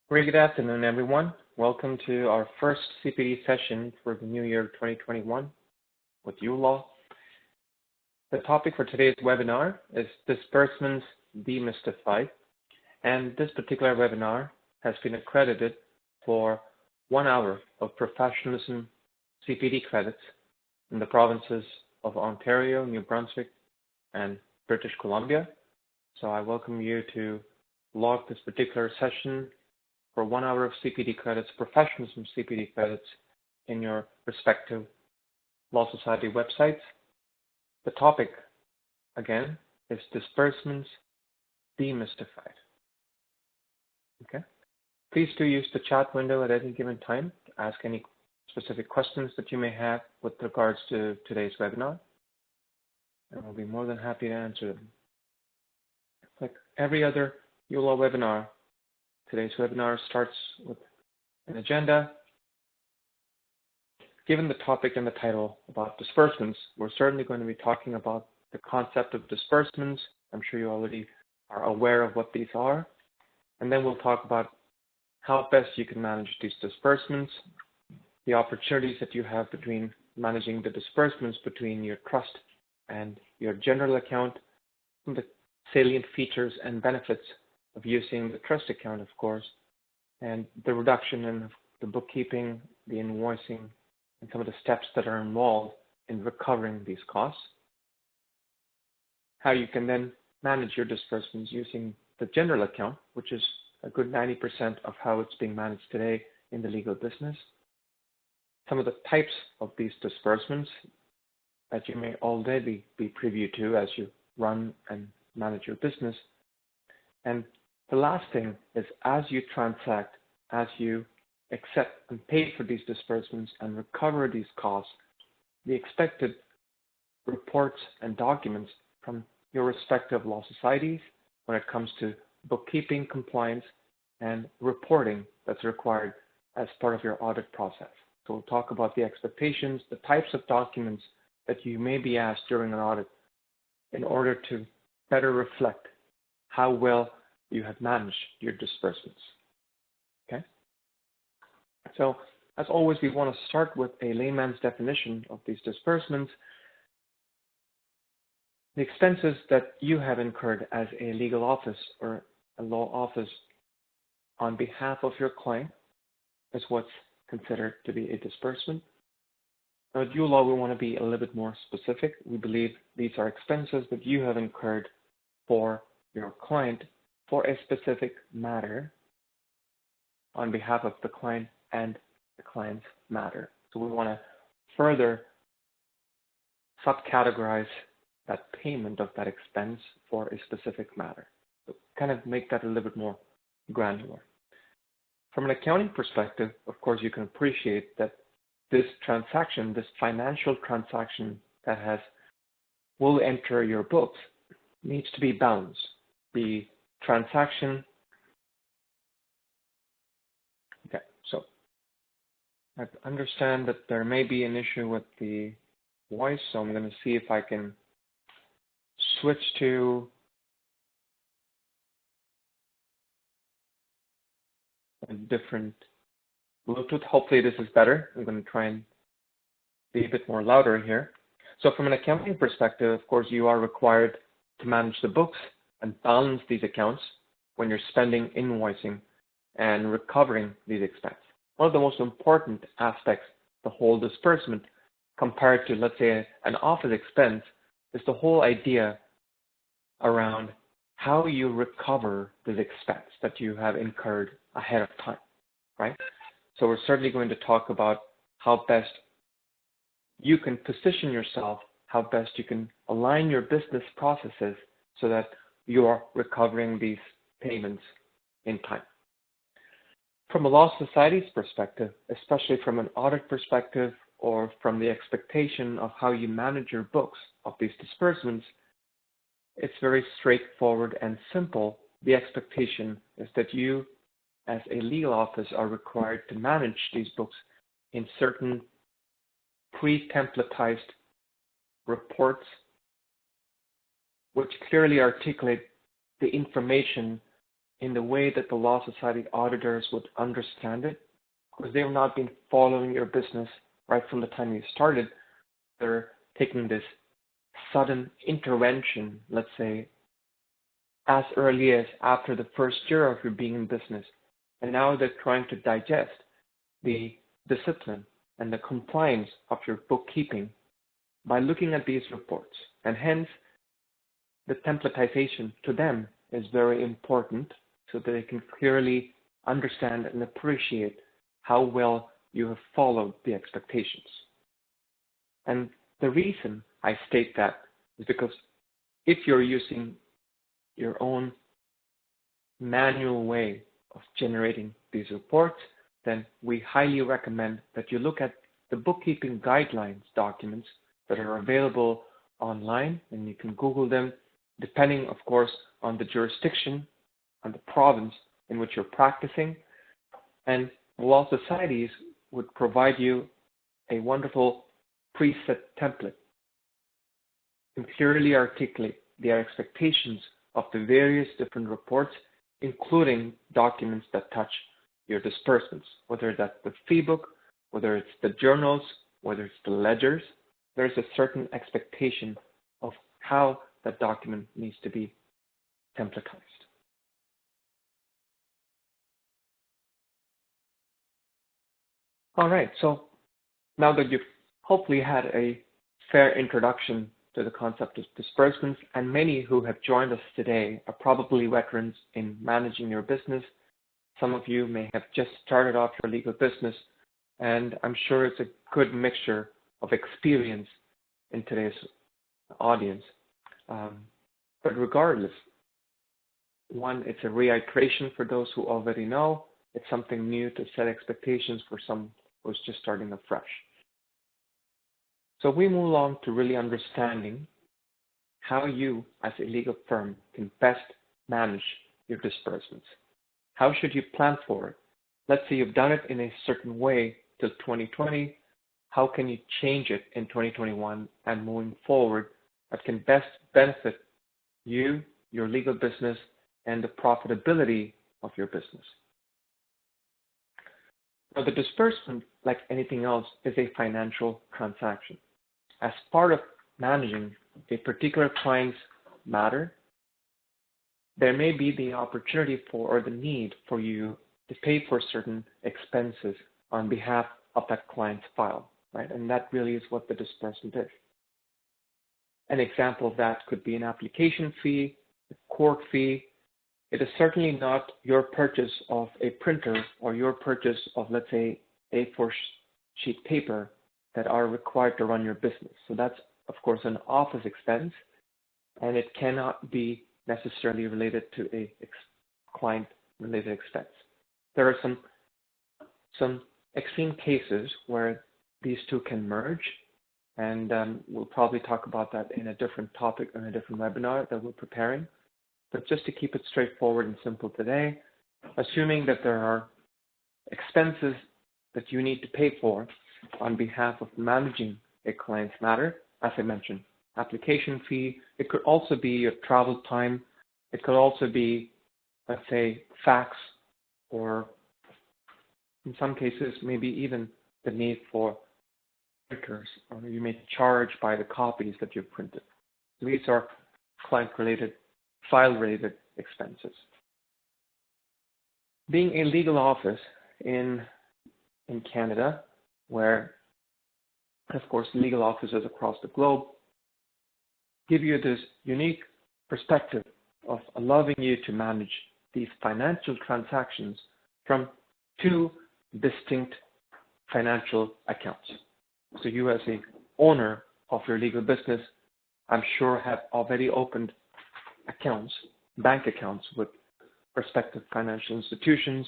Very good afternoon, everyone. Welcome to our first CPD session for the new year 2021 with uLaw. The topic for today's webinar is Disbursements Demystified, and this particular webinar has been accredited for 1 hour of professionalism CPD credits in the provinces of Ontario, New Brunswick, and British Columbia. So I welcome you to log this particular session for 1 hour of CPD credits, professionalism CPD credits in your respective Law Society websites. The topic, again, is Disbursements Demystified. Okay. Please do use the chat window at any given time to ask any specific questions that you may have with regards to today's webinar, and we'll be more than happy to answer them. Like every other uLaw webinar, today's webinar starts with an agenda. Given the topic and the title about disbursements, we're certainly going to be talking about the concept of disbursements. I'm sure you already are aware of what these are. And then we'll talk about how best you can manage these disbursements, the opportunities that you have between managing the disbursements between your trust and your general account, and the salient features and benefits of using the trust account, of course, and the reduction in the bookkeeping, the invoicing, and some of the steps that are involved in recovering these costs. How you can then manage your disbursements using the general account, which is a good 90% of how it's being managed today in the legal business. Some of the types of these disbursements that you may already be privy to as you run and manage your business. And the last thing is, as you transact, as you accept and pay for these disbursements and recover these costs, the expected reports and documents from your respective law societies when it comes to bookkeeping, compliance, and reporting that's required as part of your audit process. So we'll talk about the expectations, the types of documents that you may be asked during an audit in order to better reflect how well you have managed your disbursements. Okay? So, as always, we want to start with a layman's definition of these disbursements. The expenses that you have incurred as a legal office or a law office on behalf of your client is what's considered to be a disbursement. Now, at uLaw, we want to be a little bit more specific. We believe these are expenses that you have incurred for your client for a specific matter on behalf of the client and the client's matter. So we want to further subcategorize that payment of that expense for a specific matter. So kind of make that a little bit more granular. From an accounting perspective, of course, you can appreciate that this transaction, this financial transaction that will enter your books, needs to be balanced. The transaction. Okay, so I understand that there may be an issue with the voice, so I'm going to see if I can switch to a different Bluetooth. Hopefully this is better. I'm going to try and be a bit more louder here. So from an accounting perspective, of course, you are required to manage the books and balance these accounts when you're spending, invoicing, and recovering these expenses. One of the most important aspects of the whole disbursement compared to, let's say, an office expense is the whole idea around how you recover this expense that you have incurred ahead of time, right? So we're certainly going to talk about how best you can position yourself, how best you can align your business processes so that you are recovering these payments in time. From a law society's perspective, especially from an audit perspective or from the expectation of how you manage your books of these disbursements, it's very straightforward and simple. The expectation is that you, as a legal office, are required to manage these books in certain pre-templatized reports which clearly articulate the information in the way that the Law Society auditors would understand it, because they've not been following your business right from the time you started. They're taking this sudden intervention, let's say, as early as after the first year of your being in business. And now they're trying to digest the discipline and the compliance of your bookkeeping by looking at these reports. And hence, the templatization to them is very important so that they can clearly understand and appreciate how well you have followed the expectations. And the reason I state that is because if you're using your own manual way of generating these reports, then we highly recommend that you look at the bookkeeping guidelines documents that are available online, and you can Google them, depending, of course, on the jurisdiction, on the province in which you're practicing. And law societies would provide you a wonderful preset template and clearly articulate their expectations of the various different reports, including documents that touch your disbursements, whether that's the fee book, whether it's the journals, whether it's the ledgers. There's a certain expectation of how that document needs to be templatized. All right, so now that you've hopefully had a fair introduction to the concept of disbursements, and many who have joined us today are probably veterans in managing your business. Some of you may have just started off your legal business, and I'm sure it's a good mixture of experience in today's audience. But regardless, one, it's a reiteration for those who already know. It's something new to set expectations for some who's just starting afresh. So we move along to really understanding how you, as a legal firm, can best manage your disbursements. How should you plan for it? Let's say you've done it in a certain way till 2020. How can you change it in 2021 and moving forward that can best benefit you, your legal business, and the profitability of your business? Now, the disbursement, like anything else, is a financial transaction. As part of managing a particular client's matter, there may be the opportunity for or the need for you to pay for certain expenses on behalf of that client's file, right? And that really is what the disbursement is. An example of that could be an application fee, a court fee. It is certainly not your purchase of a printer or your purchase of, let's say, A4 sheet paper that are required to run your business. So that's, of course, an office expense, and it cannot be necessarily related to a client-related expense. There are some extreme cases where these two can merge, and we'll probably talk about that in a different topic in a different webinar that we're preparing. But just to keep it straightforward and simple today, assuming that there are expenses that you need to pay for on behalf of managing a client's matter, as I mentioned, application fee, it could also be your travel time, it could also be, let's say, fax, or in some cases, maybe even the need for printers, or you may charge by the copies that you've printed. These are client-related, file-related expenses. Being a legal office in Canada, where, of course, legal offices across the globe give you this unique perspective of allowing you to manage these financial transactions from two distinct financial accounts. So you, as a owner of your legal business, I'm sure have already opened accounts, bank accounts with respective financial institutions,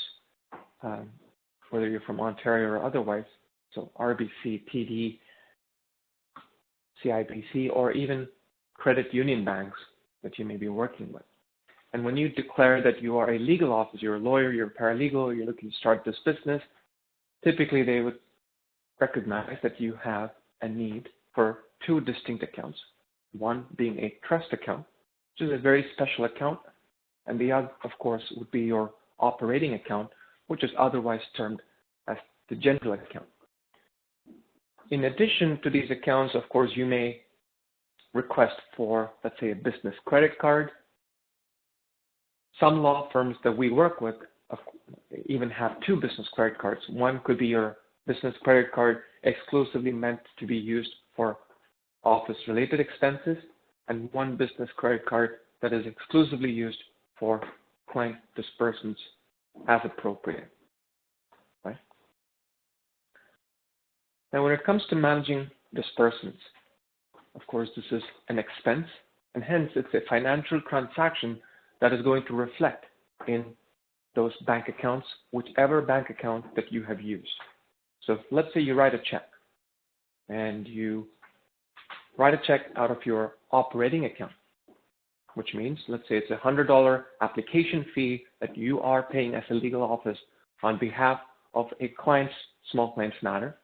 whether you're from Ontario or otherwise, so RBC, TD, CIBC, or even credit union banks that you may be working with. And when you declare that you are a legal office, you're a lawyer, you're a paralegal, you're looking to start this business, typically they would recognize that you have a need for two distinct accounts. One being a trust account, which is a very special account And the other, of course, would be your operating account, which is otherwise termed as the general account. In addition to these accounts, of course, you may request for, let's say, a business credit card. Some law firms that we work with even have two business credit cards. One could be your business credit card exclusively meant to be used for office-related expenses, and one business credit card that is exclusively used for client disbursements as appropriate. Right? Now, when it comes to managing disbursements, of course, this is an expense, and hence it's a financial transaction that is going to reflect in those bank accounts, whichever bank account that you have used. So let's say you write a check, and you write a check out of your operating account, which means, let's say it's a $100 application fee that you are paying as a legal office on behalf of a client's small claims matter.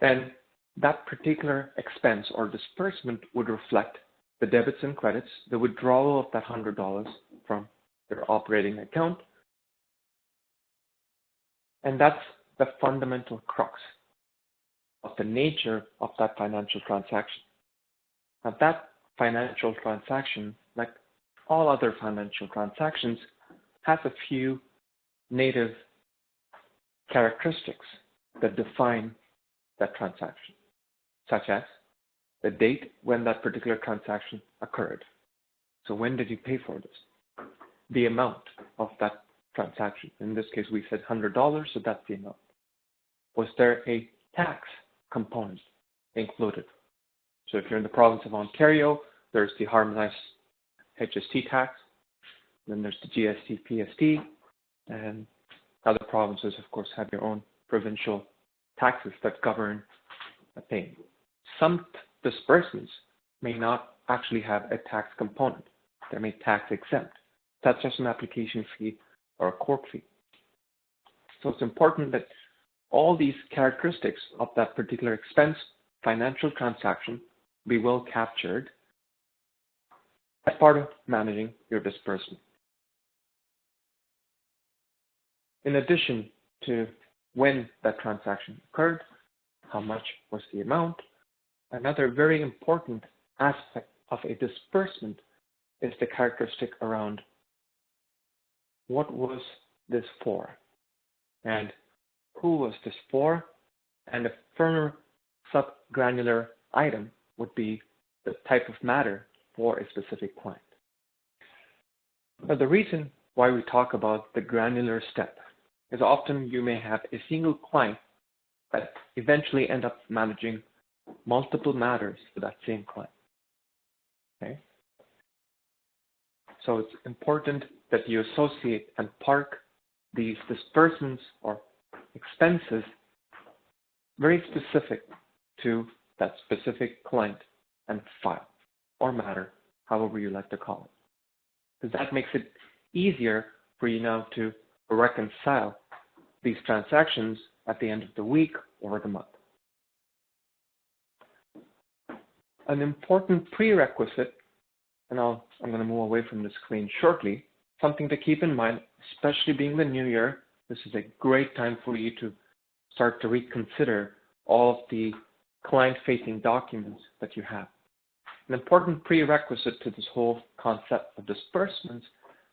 Then that particular expense or disbursement would reflect the debits and credits, the withdrawal of that $100 from your operating account. And that's the fundamental crux of the nature of that financial transaction. Now, that financial transaction, like all other financial transactions, has a few native characteristics that define that transaction, such as the date when that particular transaction occurred. So when did you pay for this? The amount of that transaction. In this case, we said $100, so that's the amount. Was there a tax component included? So if you're in the province of Ontario, there's the harmonized HST tax, then there's the GST, PST, and other provinces, of course, have their own provincial taxes that govern a payment. Some disbursements may not actually have a tax component. They may tax exempt, such as an application fee or a court fee. So it's important that all these characteristics of that particular expense, financial transaction, be well captured as part of managing your disbursement. In addition to when that transaction occurred, how much was the amount, another very important aspect of a disbursement is the characteristic around what was this for and who was this for, and a firmer subgranular item would be the type of matter for a specific client. Now, the reason why we talk about the granular step is often you may have a single client that eventually end up managing multiple matters for that same client. Okay? So it's important that you associate and park these disbursements or expenses very specific to that specific client and file or matter, however you like to call it. Because that makes it easier for you now to reconcile these transactions at the end of the week or the month. An important prerequisite, and I'm going to move away from the screen shortly, something to keep in mind, especially being the new year, this is a great time for you to start to reconsider all of the client-facing documents that you have. An important prerequisite to this whole concept of disbursements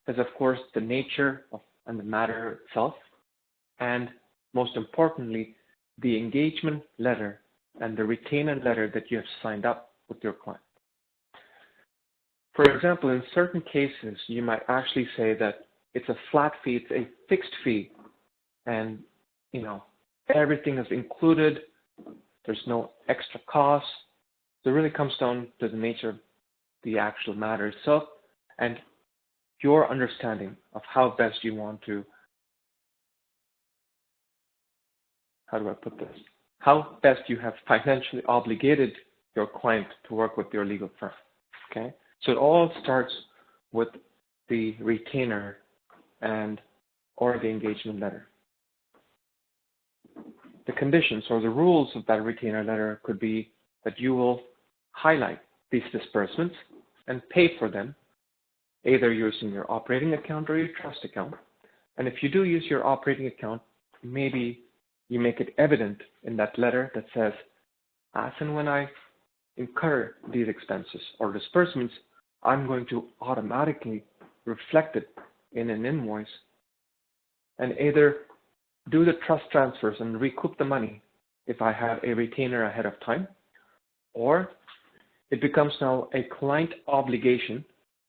is, of course, the nature of and the matter itself, and most importantly, the engagement letter and the retainer letter that you have signed up with your client. For example, in certain cases, you might actually say that it's a flat fee, it's a fixed fee, and everything is included. There's no extra cost. So it really comes down to the nature of the actual matter itself and your understanding of how best you want to, how do I put this? How best you have financially obligated your client to work with your legal firm. Okay? So it all starts with the retainer or the engagement letter. The conditions or the rules of that retainer letter could be that you will highlight these disbursements and pay for them either using your operating account or your trust account. And if you do use your operating account, maybe you make it evident in that letter that says, as and when I incur these expenses or disbursements, I'm going to automatically reflect it in an invoice and either do the trust transfers and recoup the money if I have a retainer ahead of time, or it becomes now a client obligation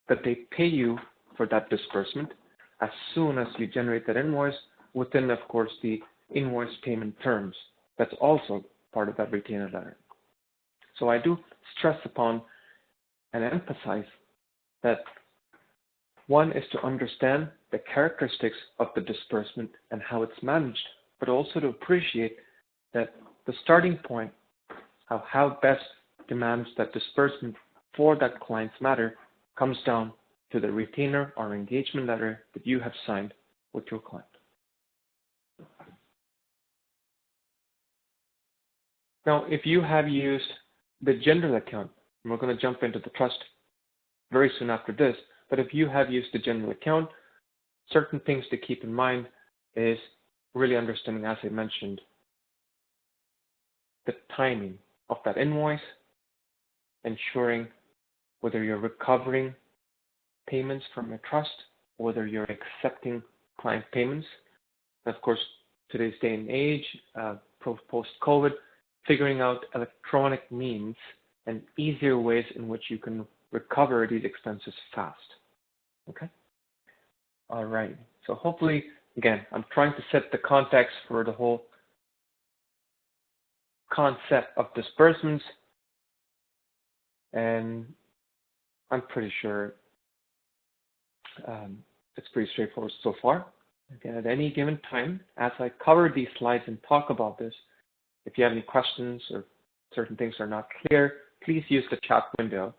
that they pay you for that disbursement as soon as you generate that invoice within, of course, the invoice payment terms. That's also part of that retainer letter. So I do stress upon and emphasize that one is to understand the characteristics of the disbursement and how it's managed, but also to appreciate that the starting point of how best to manage that disbursement for that client's matter comes down to the retainer or engagement letter that you have signed with your client. Now, if you have used the general account, and we're going to jump into the trust very soon after this, but if you have used the general account, certain things to keep in mind is really understanding, as I mentioned, the timing of that invoice, ensuring whether you're recovering payments from a trust, whether you're accepting client payments. And of course, today's day and age, post-COVID, figuring out electronic means and easier ways in which you can recover these expenses fast. Okay? All right. So hopefully, again, I'm trying to set the context for the whole concept of disbursements, and I'm pretty sure it's pretty straightforward so far. Again, at any given time, as I cover these slides and talk about this, if you have any questions or certain things are not clear, please use the chat window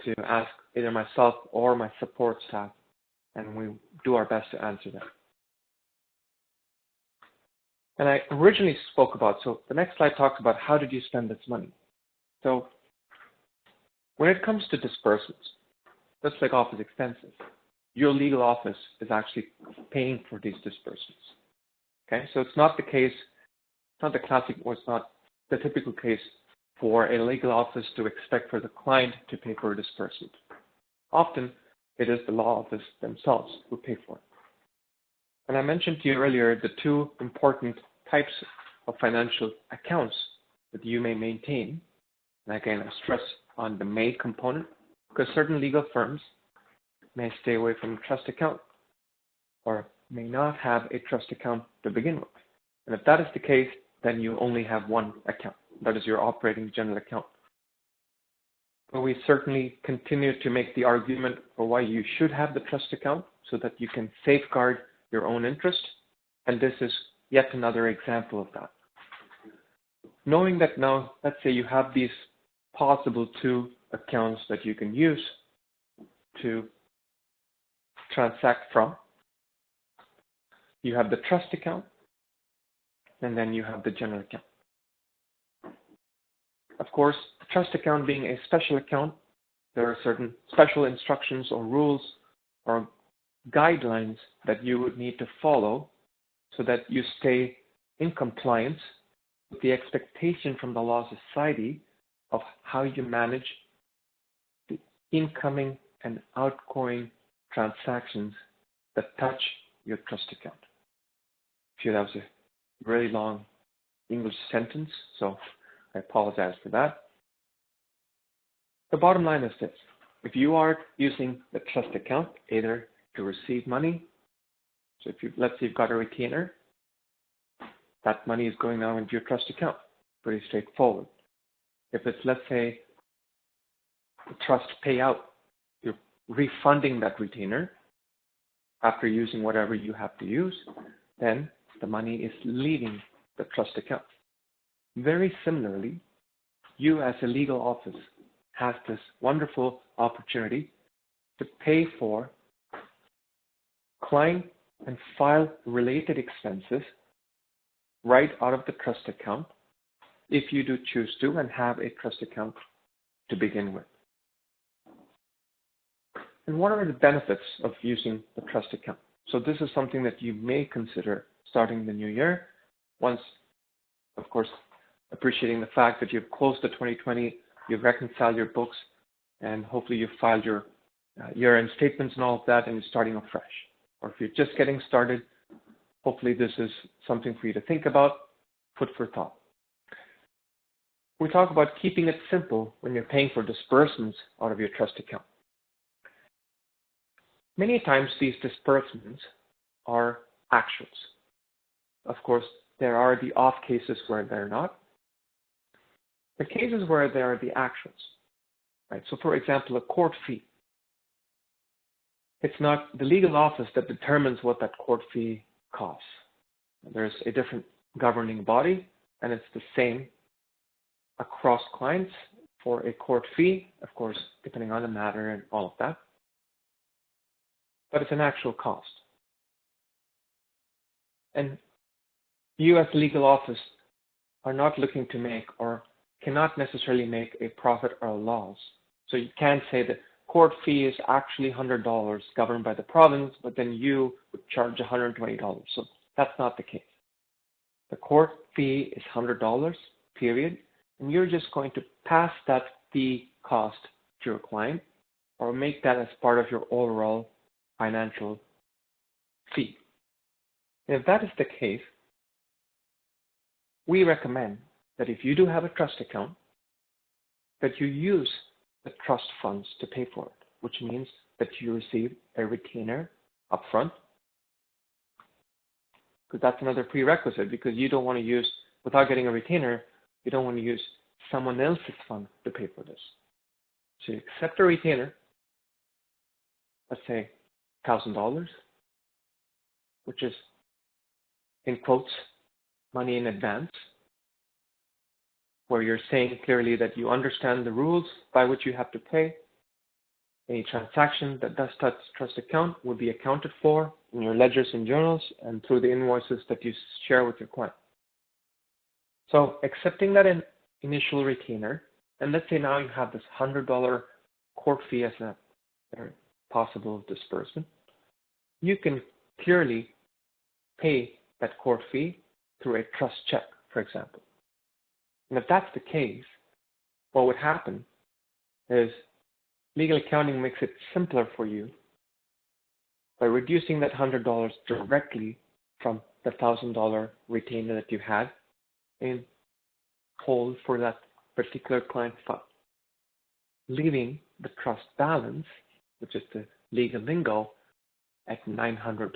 to ask either myself or my support staff, and we do our best to answer them. And I originally spoke about, so the next slide talks about how did you spend this money. So when it comes to disbursements, just like office expenses, your legal office is actually paying for these disbursements. Okay, so it's not the case, it's not the classic, or it's not the typical case for a legal office to expect for the client to pay for a disbursement. Often, it is the law office themselves who pay for it. And I mentioned to you earlier the two important types of financial accounts that you may maintain. And again, I stress on the may component, because certain legal firms may stay away from a trust account or may not have a trust account to begin with. And if that is the case, then you only have one account. That is your operating general account. But we certainly continue to make the argument for why you should have the trust account so that you can safeguard your own interest. And this is yet another example of that. Knowing that now, let's say you have these possible two accounts that you can use to transact from. You have the trust account, and then you have the general account. Of course, the trust account being a special account, there are certain special instructions or rules or guidelines that you would need to follow so that you stay in compliance with the expectation from the Law Society of how you manage the incoming and outgoing transactions that touch your trust account. That was a really long English sentence, so I apologize for that. The bottom line is this. If you are using the trust account either to receive money, so if let's say you've got a retainer, that money is going now into your trust account. Pretty straightforward. If it's, let's say, a trust payout, you're refunding that retainer after using whatever you have to use, then the money is leaving the trust account. Very similarly, you as a legal office have this wonderful opportunity to pay for client and file related expenses right out of the trust account if you do choose to and have a trust account to begin with. And what are the benefits of using the trust account? So this is something that you may consider starting the new year, once, of course, appreciating the fact that you've closed the 2020, you've reconciled your books, and hopefully you've filed your year-end statements and all of that, and you're starting afresh. Or if you're just getting started, hopefully this is something for you to think about, food for thought. We talk about keeping it simple when you're paying for disbursements out of your trust account. Many times these disbursements are actuals. Of course, there are the off cases where they're not. The cases where there are the actuals, right? So for example, a court fee. It's not the legal office that determines what that court fee costs. There's a different governing body, and it's the same across clients for a court fee, of course, depending on the matter and all of that. But it's an actual cost. And you as legal office are not looking to make or cannot necessarily make a profit or a loss. So you can't say that court fee is actually $100 governed by the province, but then you would charge $120. So that's not the case. The court fee is $100, period, and you're just going to pass that fee cost to your client or make that as part of your overall financial fee. And if that is the case, we recommend that if you do have a trust account, that you use the trust funds to pay for it, which means that you receive a retainer upfront, because that's another prerequisite, because you don't want to use, without getting a retainer, you don't want to use someone else's fund to pay for this. So you accept a retainer, let's say $1,000, which is, in quotes, money in advance, where you're saying clearly that you understand the rules by which you have to pay. Any transaction that does touch trust account will be accounted for in your ledgers and journals and through the invoices that you share with your client. So accepting that initial retainer, and let's say now you have this $100 court fee as a possible disbursement, you can clearly pay that court fee through a trust check, for example. And if that's the case, what would happen is legal accounting makes it simpler for you by reducing that $100 directly from the $1,000 retainer that you had in hold for that particular client fund, leaving the trust balance, which is the legal lingo, at $900.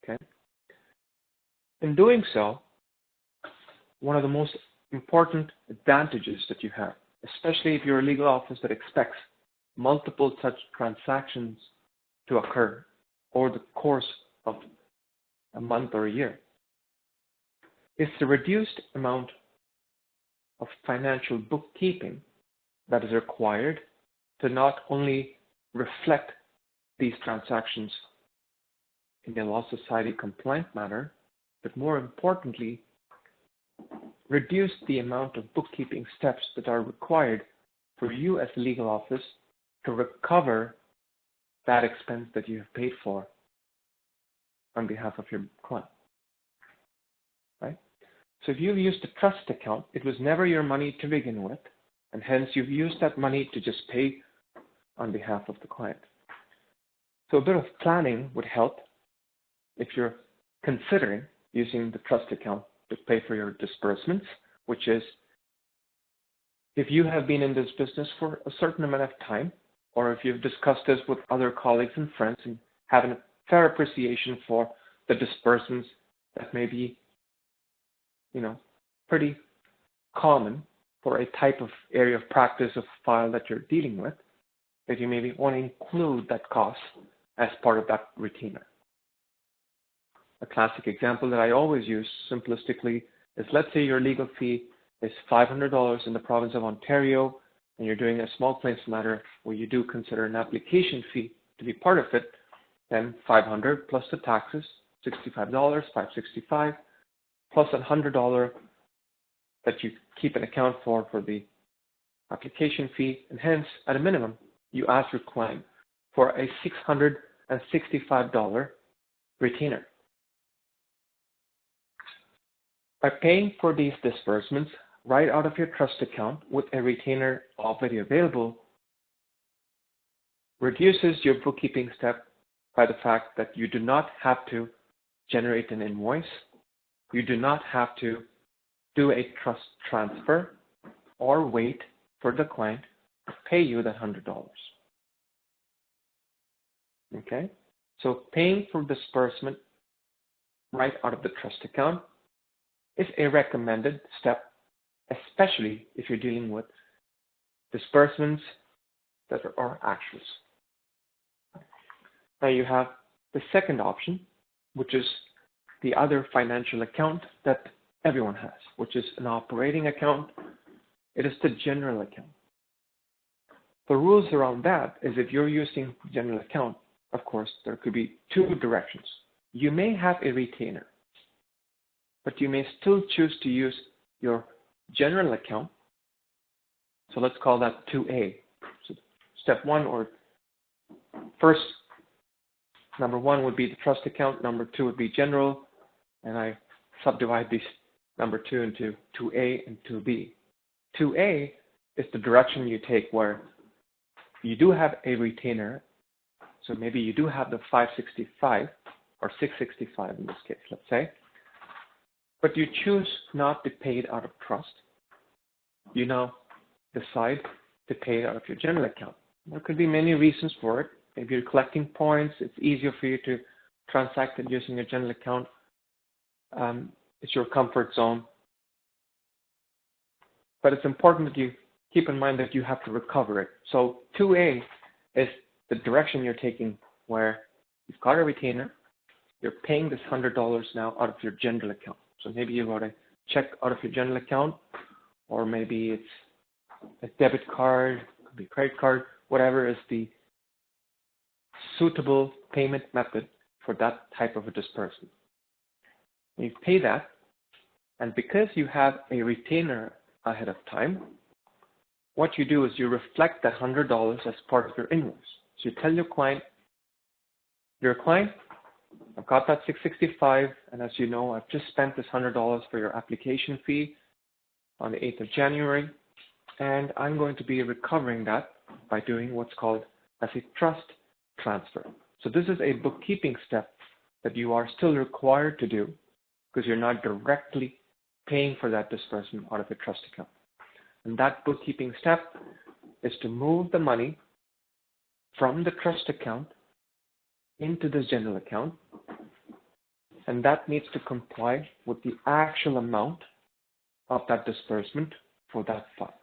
Okay? In doing so, one of the most important advantages that you have, especially if you're a legal office that expects multiple such transactions to occur over the course of a month or a year, is the reduced amount of financial bookkeeping that is required to not only reflect these transactions in a law society compliant manner, but more importantly, reduce the amount of bookkeeping steps that are required for you as a legal office to recover that expense that you have paid for on behalf of your client, right? So if you've used a trust account, it was never your money to begin with, and hence you've used that money to just pay on behalf of the client. So a bit of planning would help if you're considering using the trust account to pay for your disbursements, which is if you have been in this business for a certain amount of time, or if you've discussed this with other colleagues and friends and have a fair appreciation for the disbursements that may be, pretty common for a type of area of practice of file that you're dealing with, that you maybe want to include that cost as part of that retainer. A classic example that I always use simplistically is, let's say your legal fee is $500 in the province of Ontario, and you're doing a small claims matter where you do consider an application fee to be part of it, then $500 plus the taxes, $65, $565, plus $100 that you keep an account for the application fee, and hence, at a minimum, you ask your client for a $665 retainer. By paying for these disbursements right out of your trust account with a retainer already available, reduces your bookkeeping step by the fact that you do not have to generate an invoice, you do not have to do a trust transfer or wait for the client to pay you that $100. Okay? So paying for disbursement right out of the trust account is a recommended step, especially if you're dealing with disbursements that are actuals. Now you have the second option, which is the other financial account that everyone has, which is an operating account. It is the general account. The rules around that is if you're using general account, of course, there could be two directions. You may have a retainer, but you may still choose to use your general account. So let's call that 2A. So step one, or first, number one would be the trust account, number two would be general, and I subdivide these number two into 2A and 2B. 2A is the direction you take where you do have a retainer. So maybe you do have the 565 or 665 in this case, let's say, but you choose not to pay it out of trust. You now decide to pay it out of your general account. There could be many reasons for it. Maybe you're collecting points. It's easier for you to transact it using your general account. It's your comfort zone. But it's important that you keep in mind that you have to recover it. So 2A is the direction you're taking where you've got a retainer, you're paying this $100 now out of your general account. So maybe you wrote a check out of your general account, or maybe it's a debit card, it could be a credit card, whatever is the suitable payment method for that type of a disbursement. You pay that, and because you have a retainer ahead of time, what you do is you reflect that $100 as part of your invoice. So you tell your client, I've got that 665, and as you know, I've just spent this $100 for your application fee on the 8th of January, and I'm going to be recovering that by doing what's called as a trust transfer. So this is a bookkeeping step that you are still required to do because you're not directly paying for that disbursement out of your trust account. And that bookkeeping step is to move the money from the trust account into the general account, and that needs to comply with the actual amount of that disbursement for that file.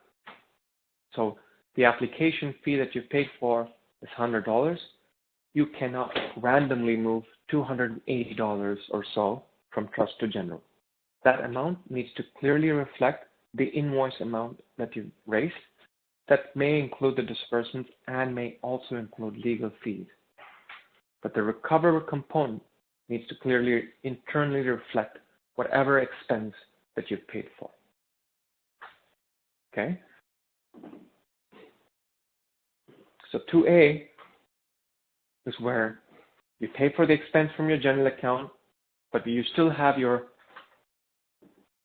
So the application fee that you've paid for is $100. You cannot randomly move $280 or so from trust to general. That amount needs to clearly reflect the invoice amount that you raised. That may include the disbursements and may also include legal fees. But the recovery component needs to clearly internally reflect whatever expense that you've paid for. Okay? So 2A is where you pay for the expense from your general account, but you still have your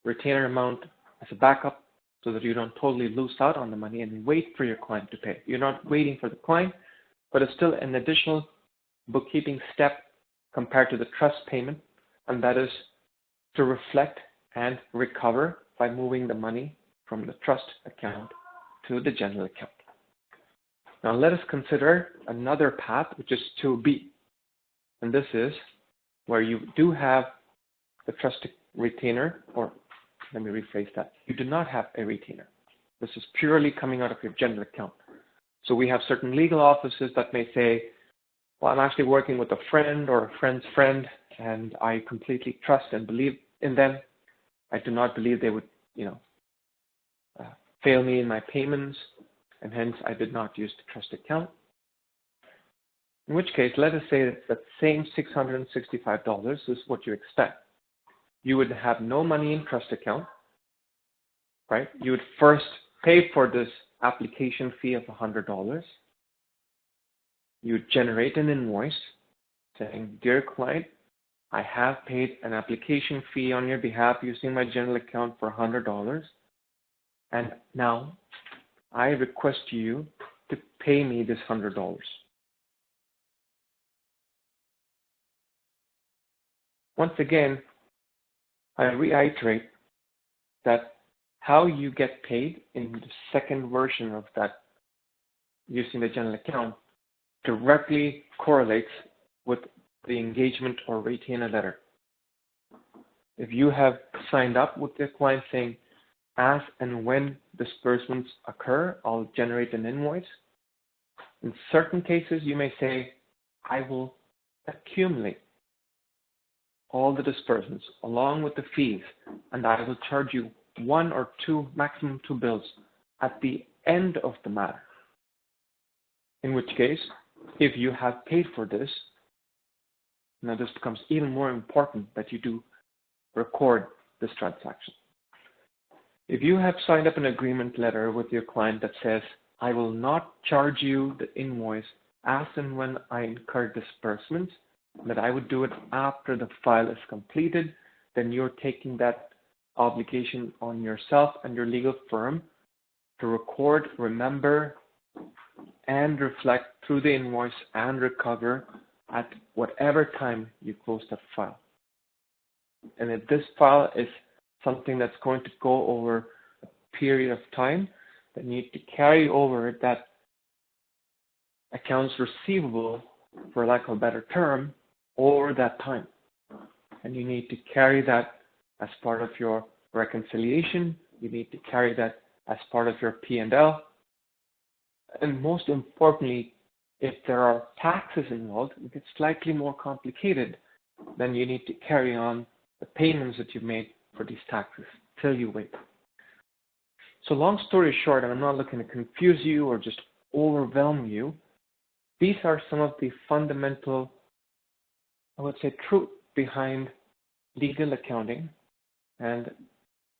retainer amount as a backup so that you don't totally lose out on the money and wait for your client to pay. You're not waiting for the client, but it's still an additional bookkeeping step compared to the trust payment, and that is to reflect and recover by moving the money from the trust account to the general account. Now let us consider another path, which is 2B. And this is where you do have the trust retainer, or let me rephrase that. You do not have a retainer. This is purely coming out of your general account. So we have certain legal offices that may say, well, I'm actually working with a friend or a friend's friend, and I completely trust and believe in them. I do not believe they would, fail me in my payments, and hence I did not use the trust account. In which case, let us say that same $665 is what you expect. You would have no money in trust account, right? You would first pay for this application fee of $100. you generate an invoice saying, "Dear client, I have paid an application fee on your behalf using my general account for $100, and now I request you to pay me this $100. Once again, I reiterate that how you get paid in the second version of that using the general account directly correlates with the engagement or retainer letter. If you have signed up with the client saying, as and when disbursements occur, I'll generate an invoice. In certain cases, you may say, I will accumulate all the disbursements along with the fees, and I will charge you 1 or 2, maximum 2 bills at the end of the matter. In which case, if you have paid for this, now this becomes even more important that you do record this transaction. If you have signed up an agreement letter with your client that says, I will not charge you the invoice as and when I incur disbursements, that I would do it after the file is completed, then you're taking that obligation on yourself and your legal firm to record, remember, and reflect through the invoice and recover at whatever time you close that file. And if this file is something that's going to go over a period of time, then you need to carry over that accounts receivable, for lack of a better term, over that time. And you need to carry that as part of your reconciliation. You need to carry that as part of your P&L. And most importantly, if there are taxes involved, it gets slightly more complicated. Then you need to carry on the payments that you've made for these taxes till you wait. So long story short, and I'm not looking to confuse you or just overwhelm you, these are some of the fundamental, I would say, truth behind legal accounting and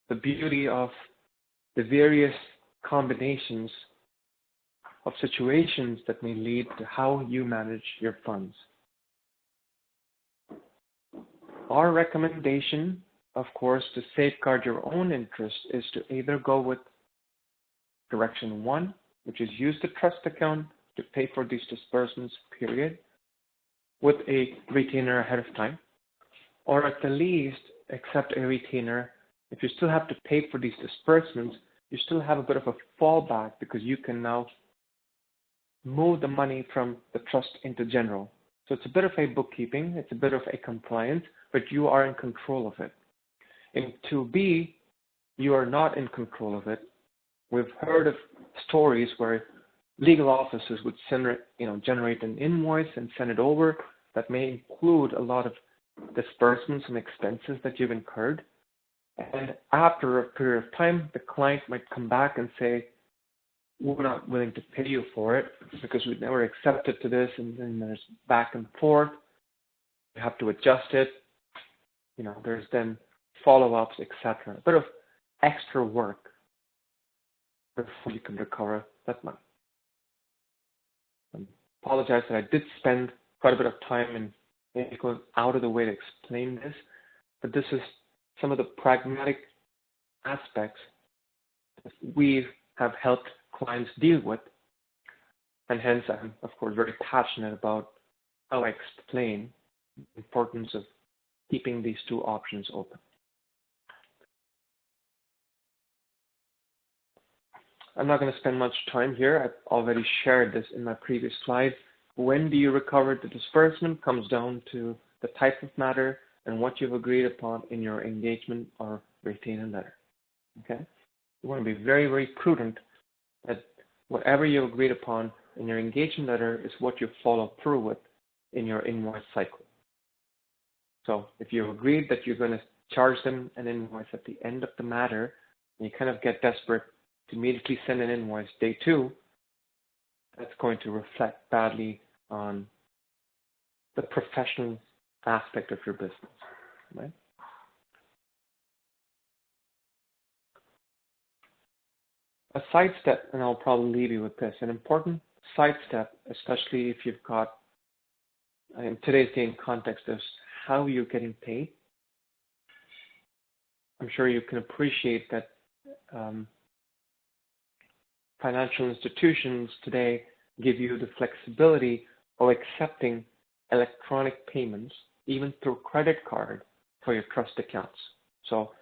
the beauty of the various combinations of situations that may lead to how you manage your funds. Our recommendation, of course, to safeguard your own interest is to either go with direction 1, which is use the trust account to pay for these disbursements, period, with a retainer ahead of time, or at the least accept a retainer. If you still have to pay for these disbursements, you still have a bit of a fallback because you can now move the money from the trust into general. So it's a bit of a bookkeeping, it's a bit of a compliance, but you are in control of it. In 2B, you are not in control of it. We've heard of stories where legal offices would generate an invoice and send it over that may include a lot of disbursements and expenses that you've incurred. And after a period of time, the client might come back and say, we're not willing to pay you for it because we've never accepted to this, and then there's back and forth. You have to adjust it. There's then follow-ups, etc. A bit of extra work before you can recover that money. I apologize that I did spend quite a bit of time in going out of the way to explain this, but this is some of the pragmatic aspects that we have helped clients deal with, and hence I'm, of course, very passionate about how I explain the importance of keeping these 2 options open. I'm not going to spend much time here. I've already shared this in my previous slide. When do you recover the disbursement comes down to the type of matter and what you've agreed upon in your engagement or retainer letter. Okay? You want to be very, very prudent that whatever you agreed upon in your engagement letter is what you follow through with in your invoice cycle. So if you agreed that you're going to charge them an invoice at the end of the matter, and you kind of get desperate to immediately send an invoice day 2, that's going to reflect badly on the professional aspect of your business, right? A side step, and I'll probably leave you with this, an important sidestep, especially if you've got, in today's day and context, is how you're getting paid. I'm sure you can appreciate that financial institutions today give you the flexibility of accepting electronic payments, even through credit card, for your trust accounts. So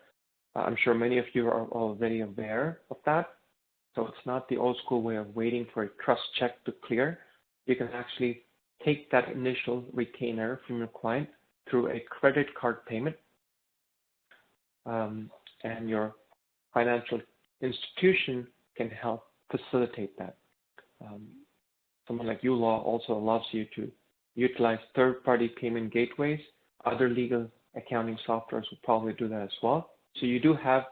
I'm sure many of you are already aware of that. So it's not the old school way of waiting for a trust check to clear. You can actually take that initial retainer from your client through a credit card payment, and your financial institution can help facilitate that. Someone like uLaw also allows you to utilize third-party payment gateways. Other legal accounting softwares will probably do that as well. So you do have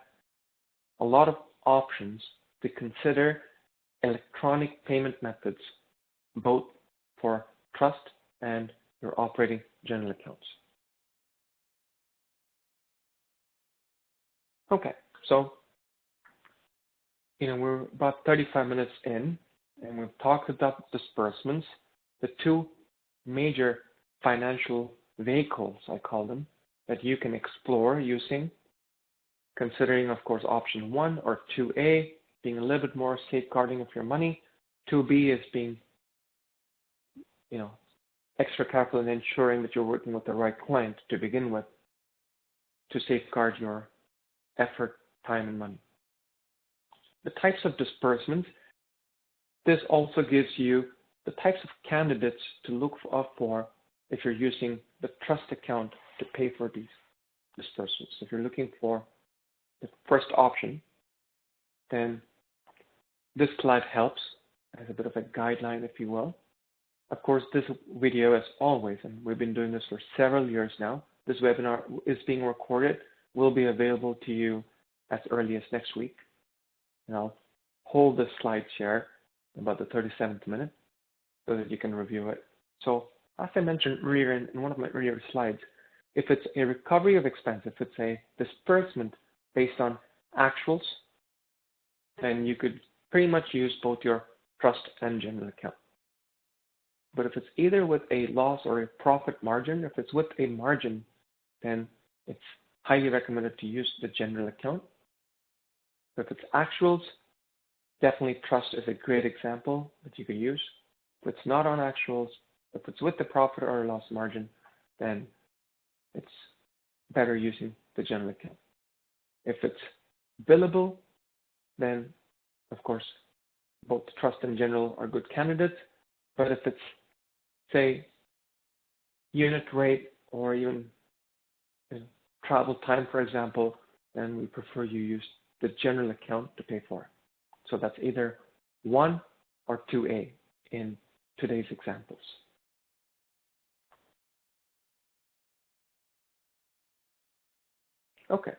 a lot of options to consider electronic payment methods, both for trust and your operating general accounts. Okay, so we're about 35 minutes in, and we've talked about disbursements, the two major financial vehicles, I call them, that you can explore using, considering, of course, option 1 or 2A being a little bit more safeguarding of your money. 2B is being, extra careful in ensuring that you're working with the right client to begin with to safeguard your effort, time, and money. The types of disbursements, this also gives you the types of candidates to look up for if you're using the trust account to pay for these disbursements. If you're looking for the first option, then this slide helps as a bit of a guideline, if you will. Of course, this video, as always, and we've been doing this for several years now, this webinar is being recorded, will be available to you as early as next week. And I'll hold the slide share about the 37th minute so that you can review it. So as I mentioned earlier in one of my earlier slides, if it's a recovery of expense, if it's a disbursement based on actuals, then you could pretty much use both your trust and general account. But if it's either with a loss or a profit margin, if it's with a margin, then it's highly recommended to use the general account. If it's actuals, definitely trust is a great example that you could use. If it's not on actuals, if it's with the profit or loss margin, then it's better using the general account. If it's billable, then of course both trust and general are good candidates. But if it's, say, unit rate or even travel time, for example, then we prefer you use the general account to pay for it. So that's either 1 or 2A in today's examples. Okay.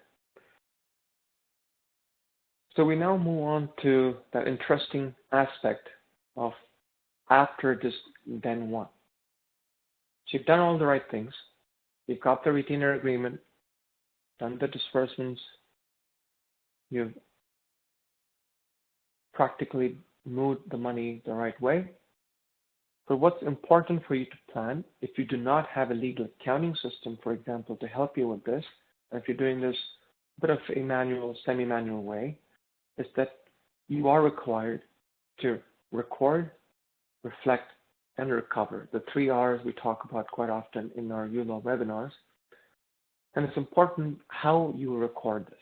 So we now move on to that interesting aspect of after this then what. So you've done all the right things. You've got the retainer agreement, done the disbursements, you've practically moved the money the right way. But what's important for you to plan, if you do not have a legal accounting system, for example, to help you with this, and if you're doing this a bit of a manual, semi-manual way, is that you are required to record, reflect, and recover. The 3 R's we talk about quite often in our uLaw webinars. And it's important how you record this,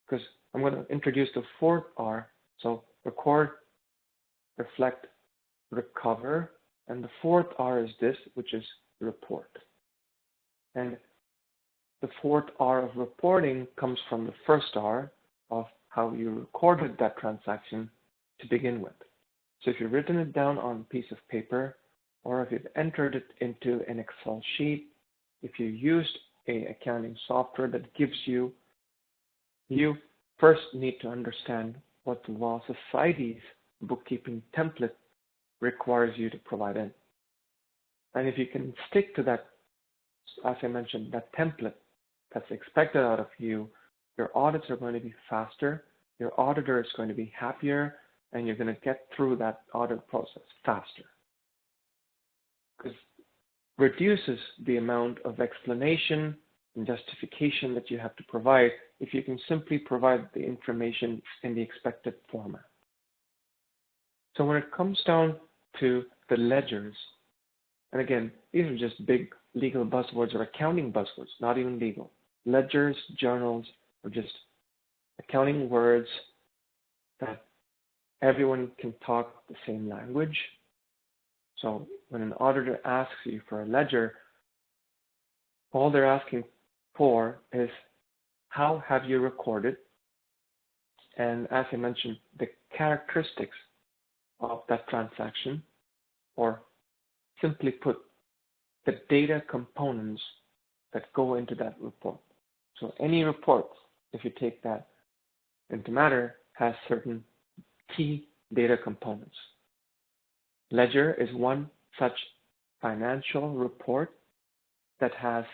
because I'm going to introduce the 4th R. So record, reflect, recover, and the 4th R is this, which is report. And the 4th R of reporting comes from the 1st R of how you recorded that transaction to begin with. So if you've written it down on a piece of paper, or if you've entered it into an Excel sheet, if you used an accounting software that gives you first need to understand what the Law Society's bookkeeping template requires you to provide in. And if you can stick to that, as I mentioned, that template that's expected out of you, your audits are going to be faster, your auditor is going to be happier, and you're going to get through that audit process faster. Because it reduces the amount of explanation and justification that you have to provide if you can simply provide the information in the expected format. So when it comes down to the ledgers, and again, these are just big legal buzzwords or accounting buzzwords, not even legal. Ledgers, journals, are just accounting words that everyone can talk the same language. So when an auditor asks you for a ledger, all they're asking for is how have you recorded, and as I mentioned, the characteristics of that transaction, or simply put, the data components that go into that report. So any report, if you take that into matter, has certain key data components. Ledger is one such financial report that has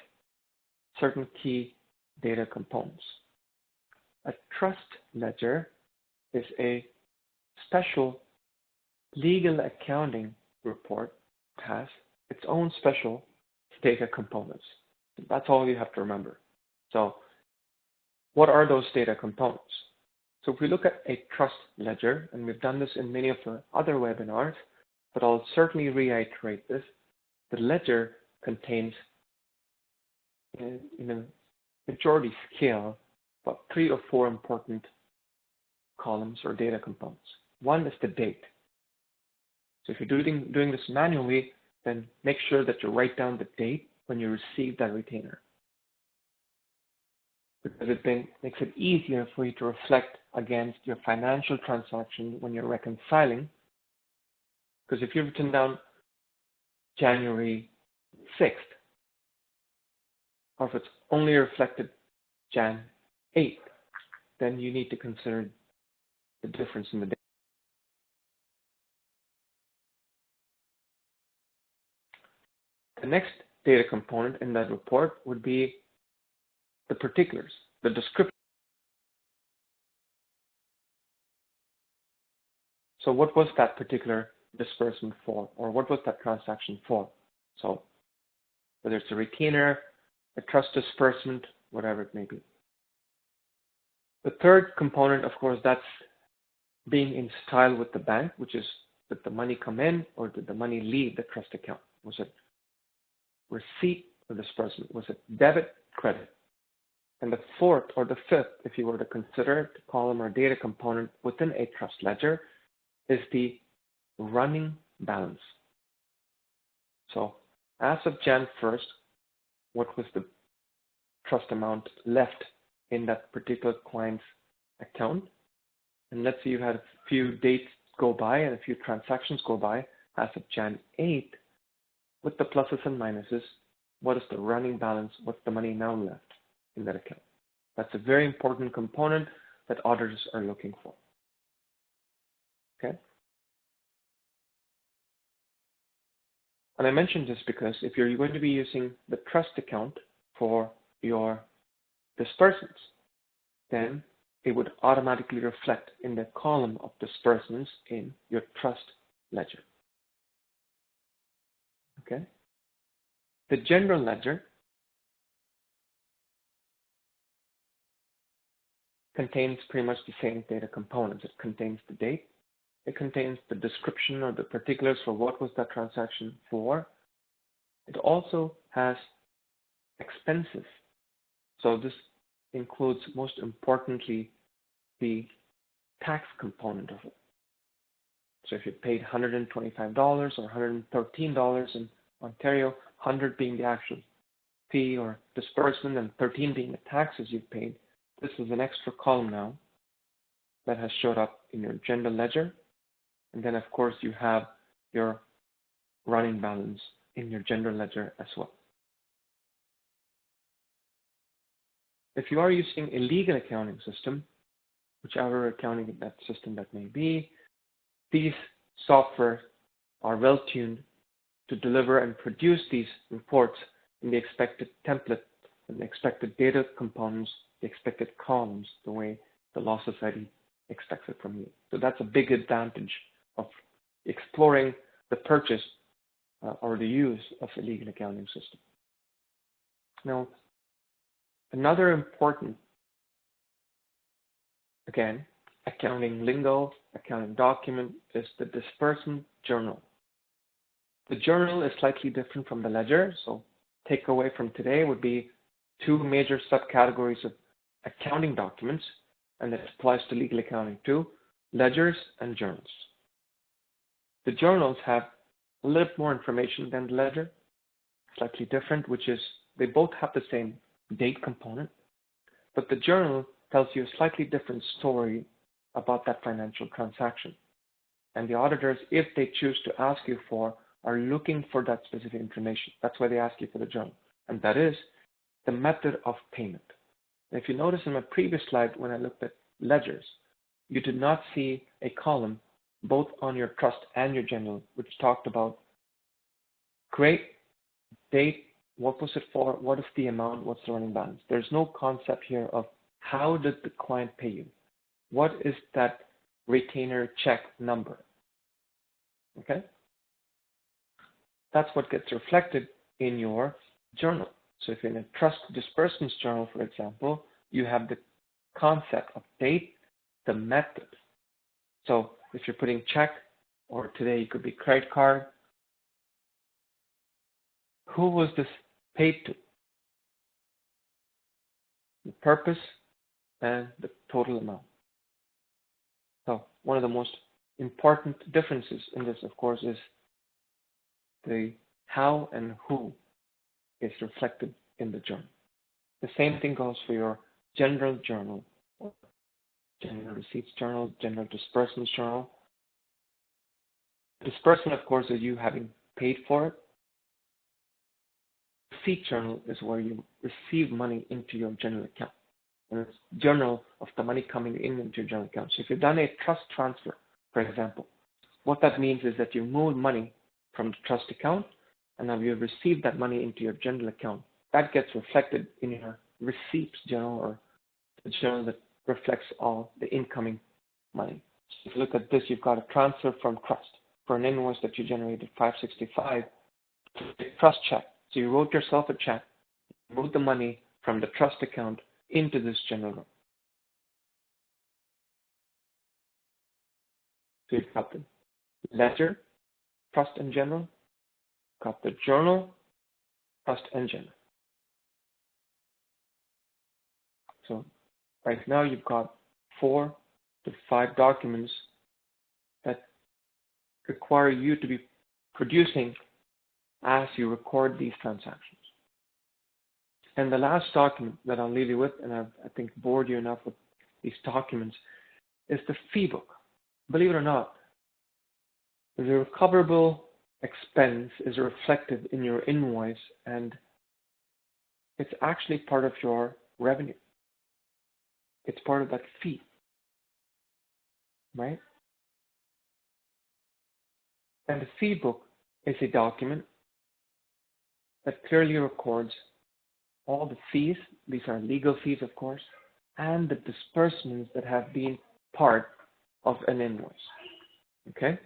certain key data components. A trust ledger is a special legal accounting report that has its own special data components. That's all you have to remember. So what are those data components? So if we look at a trust ledger, and we've done this in many of the other webinars, but I'll certainly reiterate this, the ledger contains, in a majority scale, about 3 or 4 important columns or data components. One is the date. So if you're doing this manually, then make sure that you write down the date when you receive that retainer, because it then makes it easier for you to reflect against your financial transaction when you're reconciling. Because if you've written down January 6th, or if it's only reflected Jan 8th, then you need to consider the difference in the date. The next data component in that report would be the particulars, the description. So what was that particular disbursement for, or what was that transaction for? So whether it's a retainer, a trust disbursement, whatever it may be. The third component, of course, that's being in style with the bank, which is, did the money come in or did the money leave the trust account? Was it receipt or disbursement? Was it debit, credit? And the fourth or the fifth, if you were to consider it, column or data component within a trust ledger, is the running balance. So as of Jan 1st, what was the trust amount left in that particular client's account? And let's say you had a few dates go by and a few transactions go by. As of Jan 8th, with the pluses and minuses, what is the running balance? What's the money now left in that account? That's a very important component that auditors are looking for. Okay? And I mentioned this because if you're going to be using the trust account for your disbursements, then it would automatically reflect in the column of disbursements in your trust ledger. Okay? The general ledger contains pretty much the same data components. It contains the date. It contains the description or the particulars for what was that transaction for. It also has expenses. So this includes, most importantly, the tax component of it. So if you paid $125 or $113 in Ontario, 100 being the actual fee or disbursement and 13 being the taxes you've paid, this is an extra column now that has showed up in your general ledger. And then, of course, you have your running balance in your general ledger as well. If you are using a legal accounting system, whichever accounting that system that may be, these software are well tuned to deliver and produce these reports in the expected template and the expected data components, the expected columns, the way the Law Society expects it from you. So that's a big advantage of exploring the purchase or the use of a legal accounting system. Now, another important, again, accounting lingo, accounting document is the Disbursement Journal. The journal is slightly different from the ledger, so takeaway from today would be two major subcategories of accounting documents, and that applies to legal accounting too, ledgers and journals. The journals have a little more information than the ledger, slightly different, which is they both have the same date component, but the journal tells you a slightly different story about that financial transaction. And the auditors, if they choose to ask you for, are looking for that specific information. That's why they ask you for the journal. And that is the method of payment. And if you notice in my previous slide, when I looked at ledgers, you did not see a column both on your trust and your general, which talked about create, date, what was it for, what is the amount, what's the running balance. There's no concept here of how did the client pay you? What is that retainer check number? Okay? That's what gets reflected in your journal. So if you're in a trust disbursements journal, for example, you have the concept of date, the method. So if you're putting check, or today it could be credit card, who was this paid to? The purpose and the total amount. So one of the most important differences in this, of course, is the how and who is reflected in the journal. The same thing goes for your general journal, or general receipts journal, general disbursements journal. Disbursement, of course, is you having paid for it. Receipt journal is where you receive money into your general account. And it's journal of the money coming into your general account. So if you've done a trust transfer, for example, what that means is that you moved money from the trust account, and now you've received that money into your general account. That gets reflected in your receipts journal, or the journal that reflects all the incoming money. So if you look at this, you've got a transfer from trust for an invoice that you generated $565 to a trust check. So you wrote yourself a check, moved the money from the trust account into this general room. So you've got the ledger, trust and general, got the journal, trust and general. So right now you've got 4 to 5 documents that require you to be producing as you record these transactions. And the last document that I'll leave you with, and I think bored you enough with these documents, is the fee book. Believe it or not, the recoverable expense is reflected in your invoice, and it's actually part of your revenue. It's part of that fee, right? And the fee book is a document that clearly records all the fees, these are legal fees, of course, and the disbursements that have been part of an invoice, okay?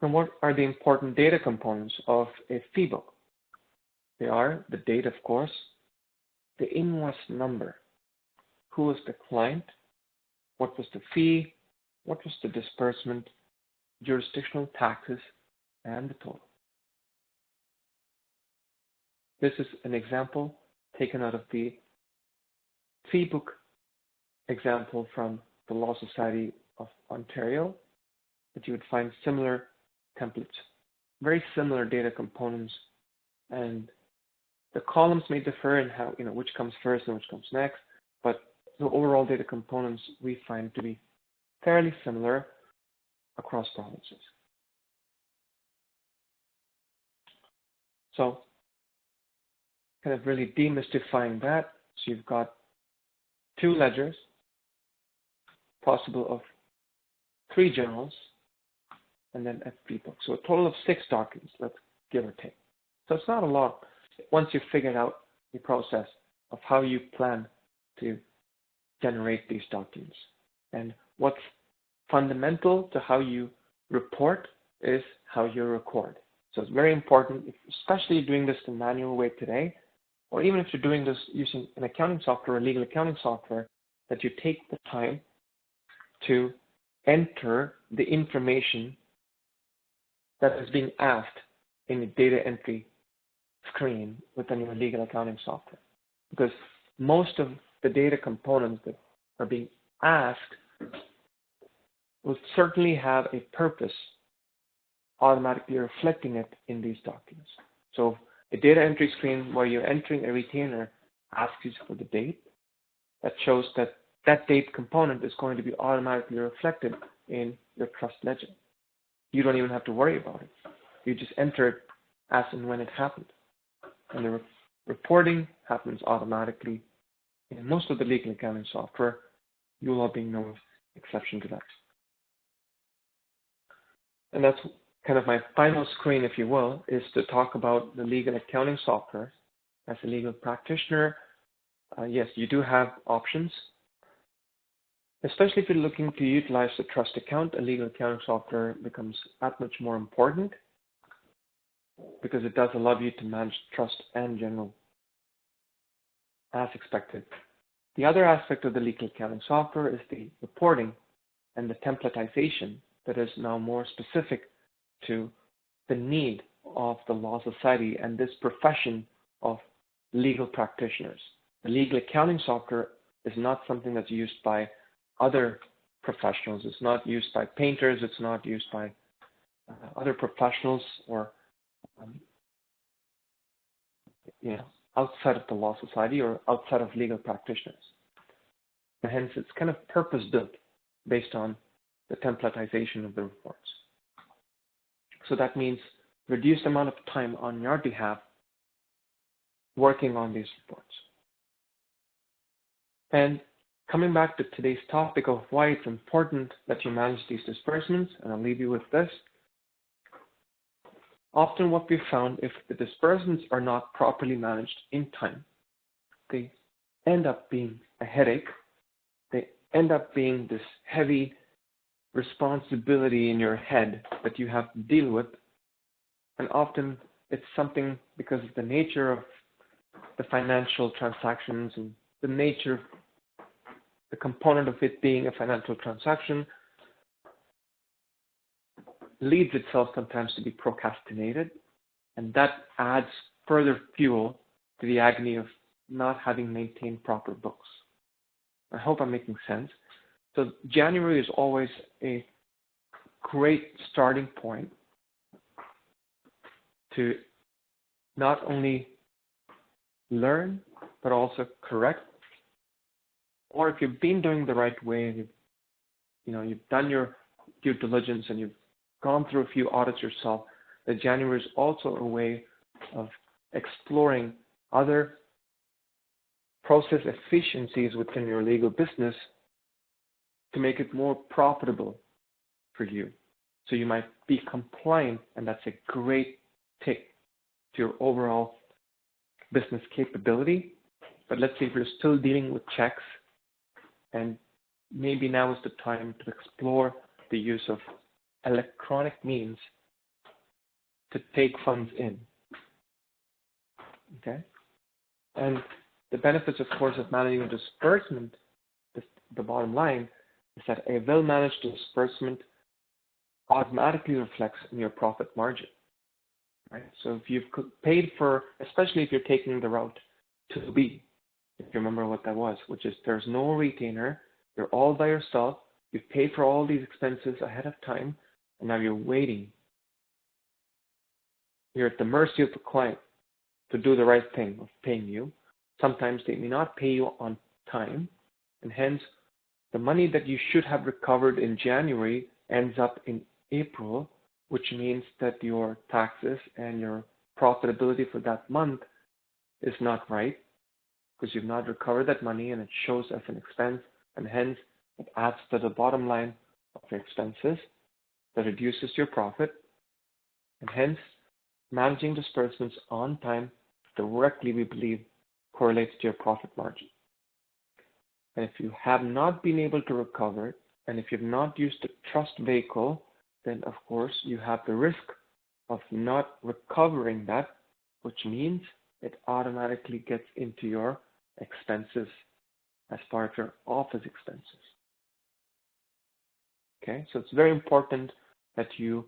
And what are the important data components of a fee book? They are the date, of course, the invoice number, who was the client, what was the fee, what was the disbursement, jurisdictional taxes, and the total. This is an example taken out of the fee book example from the Law Society of Ontario, that you would find similar templates, very similar data components, and the columns may differ in how, which comes first and which comes next, but the overall data components we find to be fairly similar across provinces. So kind of really demystifying that. So you've got 2 ledgers, possible of 3 journals, and then a fee book. So a total of 6 documents, let's give or take. So it's not a lot once you've figured out the process of how you plan to generate these documents. And what's fundamental to how you report is how you record. So it's very important, especially doing this the manual way today, or even if you're doing this using an accounting software or legal accounting software, that you take the time to enter the information that is being asked in the data entry screen within your legal accounting software. Because most of the data components that are being asked will certainly have a purpose automatically reflecting it in these documents. So a data entry screen where you're entering a retainer asks you for the date, that shows that that date component is going to be automatically reflected in your trust ledger. You don't even have to worry about it. You just enter it as and when it happened. And the reporting happens automatically in most of the legal accounting software, uLaw being no exception to that. And that's kind of my final screen, if you will, is to talk about the legal accounting software. As a legal practitioner, yes, you do have options. Especially if you're looking to utilize the trust account, a legal accounting software becomes that much more important because it does allow you to manage trust and general as expected. The other aspect of the legal accounting software is the reporting and the templatization that is now more specific to the need of the law society and this profession of legal practitioners. The legal accounting software is not something that's used by other professionals. It's not used by painters. It's not used by other professionals or outside of the law society or outside of legal practitioners. And hence, it's kind of purpose-built based on the templatization of the reports. So that means reduced amount of time on your behalf working on these reports. And coming back to today's topic of why it's important that you manage these disbursements, and I'll leave you with this. Often what we've found, if the disbursements are not properly managed in time, they end up being a headache. They end up being this heavy responsibility in your head that you have to deal with. And often it's something because of the nature of the financial transactions and the nature of the component of it being a financial transaction leads itself sometimes to be procrastinated, and that adds further fuel to the agony of not having maintained proper books. I hope I'm making sense. So January is always a great starting point to not only learn, but also correct. Or if you've been doing the right way and you've done your due diligence and you've gone through a few audits yourself, that January is also a way of exploring other process efficiencies within your legal business to make it more profitable for you. So you might be compliant, and that's a great tick to your overall business capability. But let's say if you're still dealing with checks, and maybe now is the time to explore the use of electronic means to take funds in. Okay? And the benefits, of course, of managing a disbursement, the bottom line, is that a well-managed disbursement automatically reflects in your profit margin. Right? So if you've paid for, especially if you're taking the route 2B, if you remember what that was, which is there's no retainer, you're all by yourself, you've paid for all these expenses ahead of time, and now you're waiting. You're at the mercy of the client to do the right thing of paying you. Sometimes they may not pay you on time, and hence the money that you should have recovered in January ends up in April, which means that your taxes and your profitability for that month is not right because you've not recovered that money and it shows as an expense, and hence it adds to the bottom line of your expenses that reduces your profit, and hence managing disbursements on time directly, we believe, correlates to your profit margin. And if you have not been able to recover it, and if you've not used a trust vehicle, then of course you have the risk of not recovering that, which means it automatically gets into your expenses as part of your office expenses. Okay, so it's very important that you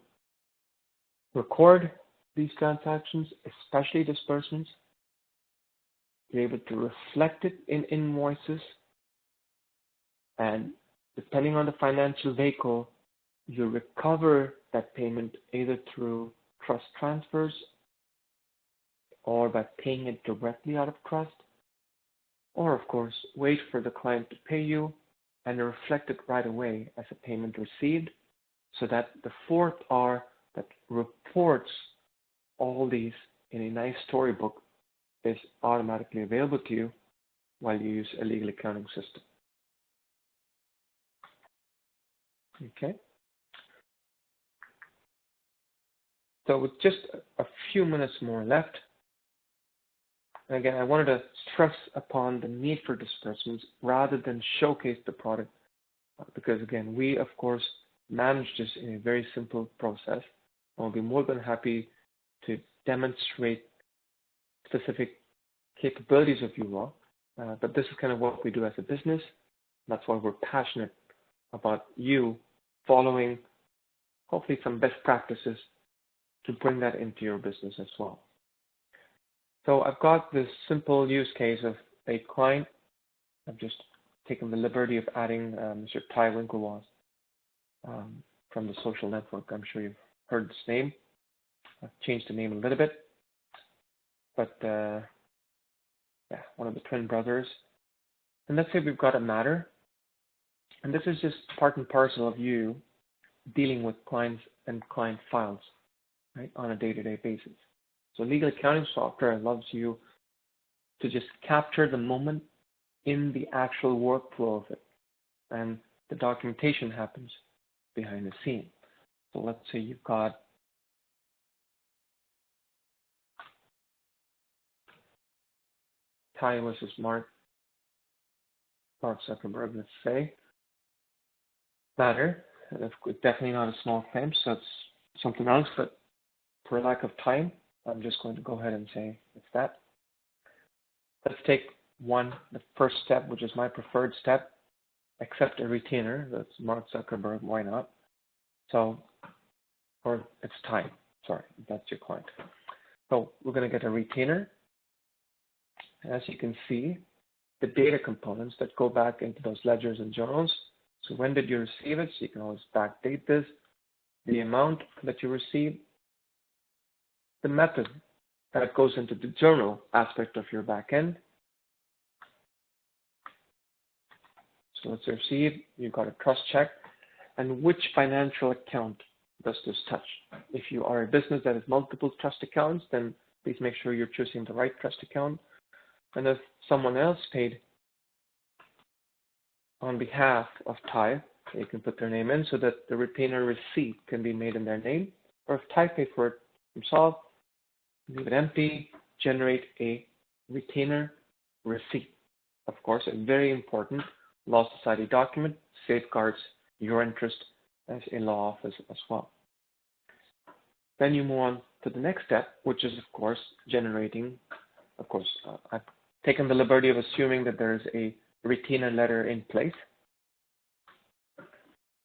record these transactions, especially disbursements. You're able to reflect it in invoices, and depending on the financial vehicle, you recover that payment either through trust transfers or by paying it directly out of trust, or of course, wait for the client to pay you and reflect it right away as a payment received, so that the fourth R that reports all these in a nice storybook is automatically available to you while you use a legal accounting system. Okay. So with just a few minutes more left, and again, I wanted to stress upon the need for disbursements rather than showcase the product, because again, we of course manage this in a very simple process. I'll be more than happy to demonstrate specific capabilities of uLaw, but this is kind of what we do as a business. That's why we're passionate about you following hopefully some best practices to bring that into your business as well. So I've got this simple use case of a client. I've just taken the liberty of adding Mr. Ty Winklevoss from the social network. I'm sure you've heard this name. I've changed the name a little bit, but yeah, one of the twin brothers. And let's say we've got a matter, and this is just part and parcel of you dealing with clients and client files, right, on a day-to-day basis. So legal accounting software allows you to just capture the moment in the actual workflow of it, and the documentation happens behind the scene. So let's say you've got Ty versus Mark Zuckerberg, let's say, matter. It's definitely not a small claim, so it's something else, but for lack of time, I'm just going to go ahead and say it's that. Let's take the first step, which is my preferred step, accept a retainer. That's Mark Zuckerberg, why not? So, or it's Ty, sorry, that's your client. So we're going to get a retainer. As you can see, the data components that go back into those ledgers and journals. So when did you receive it? So you can always backdate this. The amount that you received, the method that goes into the journal aspect of your backend. So let's receive, you've got a trust check, and which financial account does this touch? If you are a business that has multiple trust accounts, then please make sure you're choosing the right trust account. And if someone else paid on behalf of Ty, you can put their name in so that the retainer receipt can be made in their name. Or if Ty paid for it himself, leave it empty, generate a retainer receipt. Of course, a very important law society document, safeguards your interest as a law office as well. Then you move on to the next step, which is, of course, generating, I've taken the liberty of assuming that there's a retainer letter in place.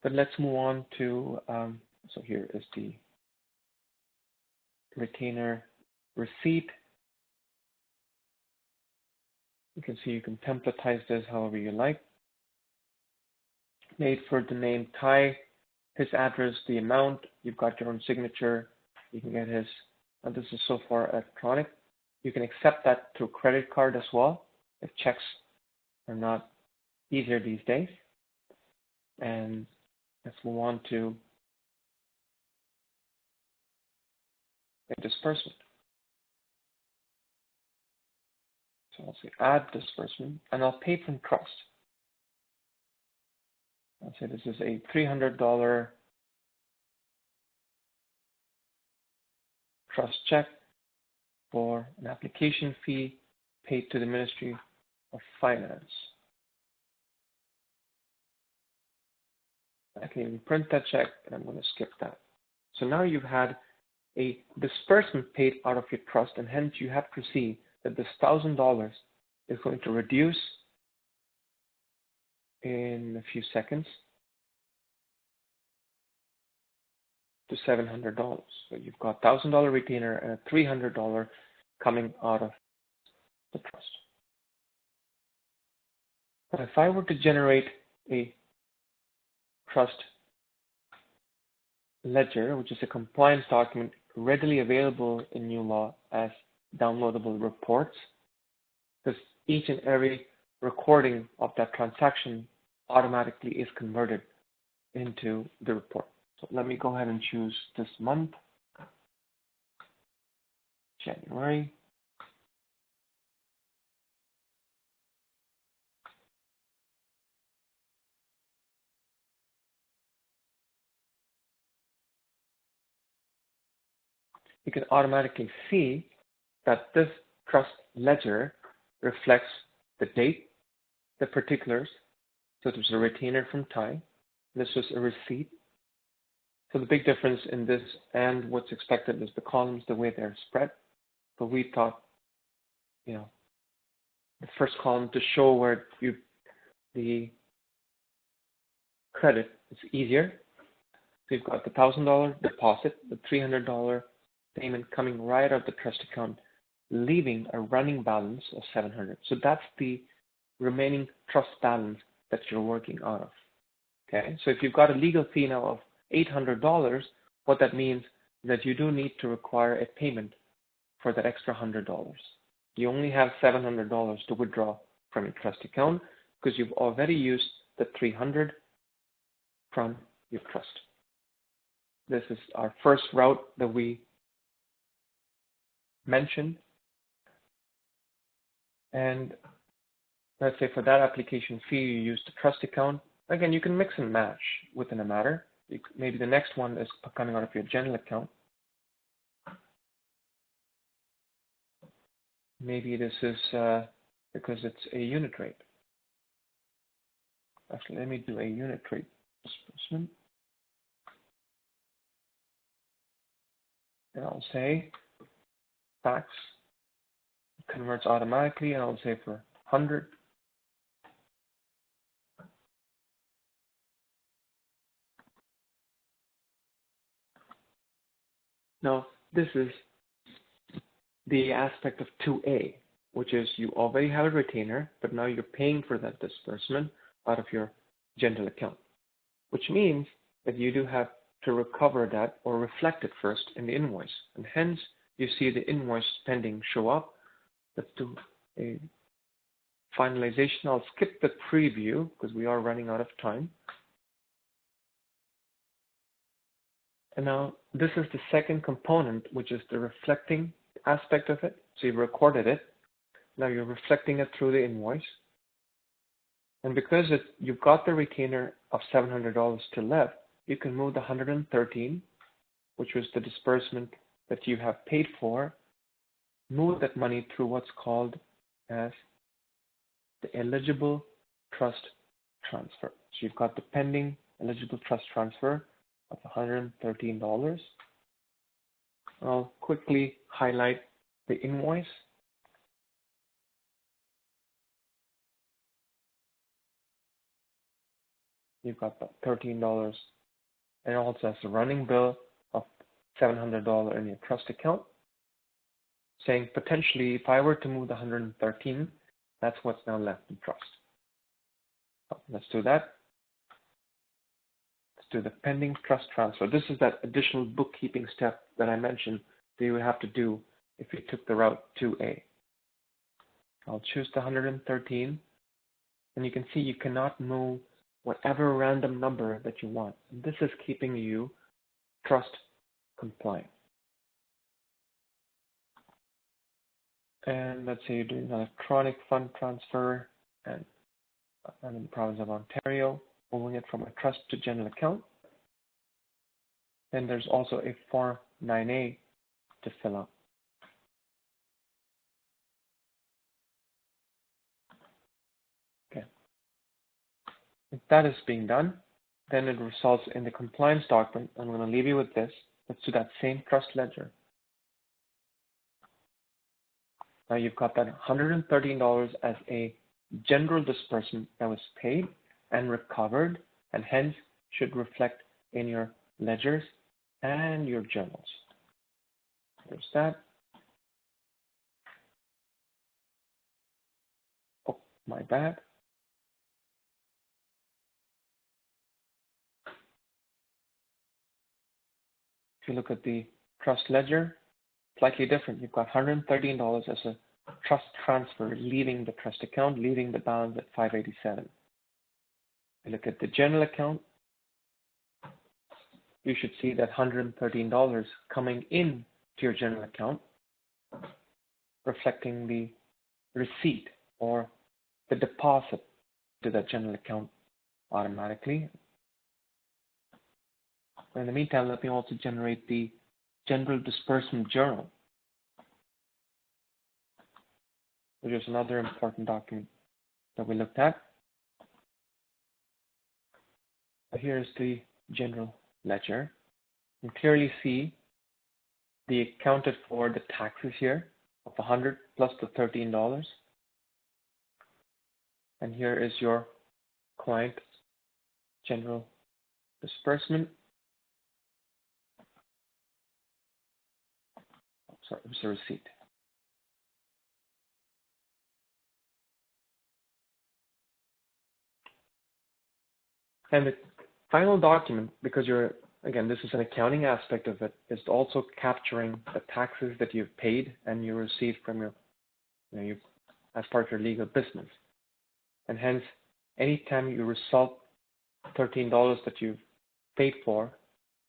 But let's move on to, so here is the retainer receipt. You can see you can templatize this however you like. Made for the name Ty, his address, the amount, you've got your own signature, you can get his, and this is so far electronic. You can accept that through credit card as well, if checks are not easier these days. And let's move on to a disbursement. So I'll say add disbursement, and I'll pay from trust. I'll say this is a $300 trust check for an application fee paid to the Ministry of Finance. I can even print that check, and I'm going to skip that. So now you've had a disbursement paid out of your trust, and hence you have to see that this $1,000 is going to reduce in a few seconds to $700. So you've got $1,000 retainer and a $300 coming out of the trust. But if I were to generate a trust ledger, which is a compliance document readily available in uLaw as downloadable reports, because each and every recording of that transaction automatically is converted into the report. So let me go ahead and choose this month, January. You can automatically see that this trust ledger reflects the date, the particulars. So there's a retainer from Thai. This was a receipt. So the big difference in this and what's expected is the columns, the way they're spread. But we thought, the first column to show where the credit is easier. So you've got the $1,000 deposit, the $300 payment coming right out of the trust account, leaving a running balance of $700. So that's the remaining trust balance that you're working out of. Okay, so if you've got a legal fee now of $800, what that means is that you do need to require a payment for that extra $100. You only have $700 to withdraw from your trust account because you've already used the $300 from your trust. This is our first route that we mentioned. And let's say for that application fee, you use the trust account. Again, you can mix and match within a matter. Maybe the next one is coming out of your general account. Maybe this is because it's a unit rate. Actually, let me do a unit rate disbursement. And I'll say tax converts automatically, and I'll say for 100. Now, this is the aspect of 2A, which is you already have a retainer, but now you're paying for that disbursement out of your general account, which means that you do have to recover that or reflect it first in the invoice. And hence, you see the invoice pending show up. Let's do a finalization. I'll skip the preview because we are running out of time. And now this is the second component, which is the reflecting aspect of it. So you've recorded it. Now you're reflecting it through the invoice. And because you've got the retainer of $700 still left, you can move the 113, which was the disbursement that you have paid for, move that money through what's called as the eligible trust transfer. So you've got the pending eligible trust transfer of $113. I'll quickly highlight the invoice. You've got the $13 and also has a running bill of $700 in your trust account, saying potentially if I were to move the 113, that's what's now left in trust. Let's do that. Let's do the pending trust transfer. This is that additional bookkeeping step that I mentioned that you would have to do if you took the route 2A. I'll choose the 113, and you can see you cannot move whatever random number that you want. And this is keeping you trust compliant. And let's say you're doing electronic fund transfer, and I'm in the province of Ontario, moving it from a trust to general account. Then there's also a Form 9A to fill out. If that is being done, then it results in the compliance document. I'm going to leave you with this. Let's do that same trust ledger. Now you've got that $113 as a general disbursement that was paid and recovered, and hence should reflect in your ledgers and your journals. There's that. Oh, my bad. If you look at the trust ledger, slightly different. You've got $113 as a trust transfer leaving the trust account, leaving the balance at $587. You look at the general account, you should see that $113 coming in to your general account, reflecting the receipt or the deposit to that general account automatically. In the meantime, let me also generate the General Disbursement Journal, which is another important document that we looked at. Here's the general ledger. You can clearly see the accounted for the taxes here of 100 plus the $13. And here is your client general disbursement. Sorry, it was a receipt. And the final document, because again, this is an accounting aspect of it, is also capturing the taxes that you've paid and you received from your, as part of your legal business. And hence, anytime you result $13 that you've paid for,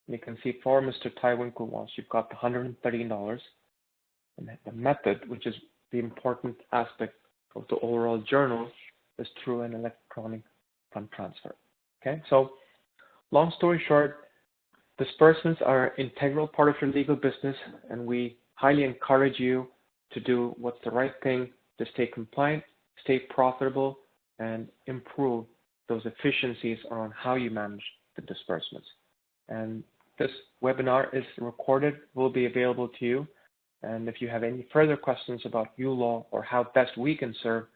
you can see for Mr. Tai Winklevoss, you've got the $113. And the method, which is the important aspect of the overall journal, is through an electronic fund transfer. Okay, so long story short, disbursements are an integral part of your legal business, and we highly encourage you to do what's the right thing to stay compliant, stay profitable, and improve those efficiencies around how you manage the disbursements. And this webinar is recorded, will be available to you. And if you have any further questions about uLaw or how best we can serve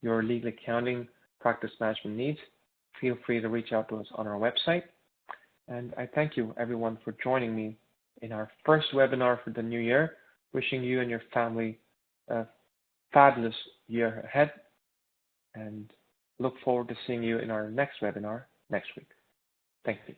your legal accounting practice management needs, feel free to reach out to us on our website. And I thank you, everyone, for joining me in our first webinar for the new year. Wishing you and your family a fabulous year ahead, and look forward to seeing you in our next webinar next week. Thank you.